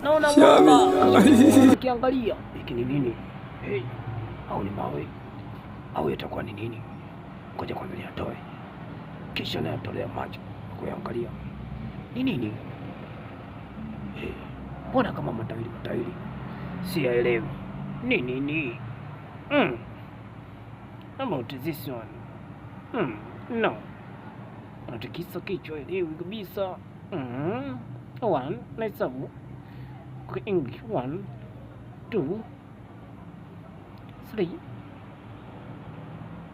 Naona mwamba. Kiangalia. Hiki ni nini? Hey. Au ni mawe? Au itakuwa ni nini? Ngoja kwanza niatoe. Kisha nayatolea macho kuangalia. Ni nini? Hey. Mbona kama matairi? Siyaelewi. Ni nini? About this one. No. Natikisa kichwa elewi kabisa. One, naisabu. Kwa English, 1, 2, 3,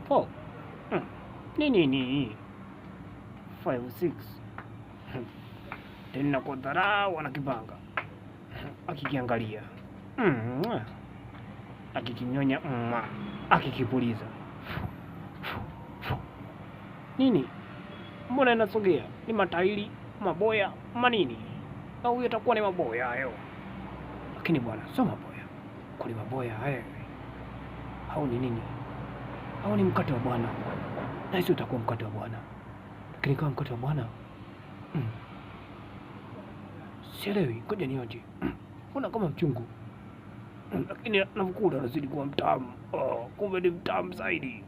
4. Nini? 5, 6. Tena kwa dharau anakipanga. Akikiangalia. Akikinyonya. Akikipuliza. Nini? Mbona inasogea? Ni matairi, maboya, manini? Au yatakuwa ni maboya hayo? Lakini bwana, sio maboya. Kuli maboya hayo. Au ni nini? Au ni mkate wa bwana? Na hizo utakuwa mkate wa bwana. Lakini kama mkate wa bwana, sielewi, ngoja nionje. Mbona kama mchungu? Lakini navukula nazidi kuwa mtamu. Kumbe ni mtamu zaidi.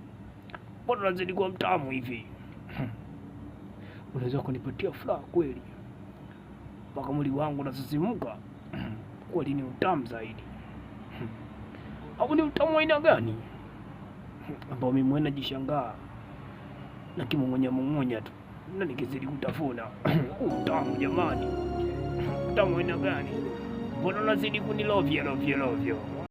Mbona nazidi kuwa mtamu hivi? Unaweza kunipatia furaha kweli? Mpaka mwili wangu unasisimuka. Kweli ni utamu zaidi. Au ni utamu aina gani? Ambao mimi mwenyewe najishangaa. Na kimung'unya tu. Na nikizidi kutafuna. Utamu jamani. Utamu aina gani? Mbona unazidi kunilovya?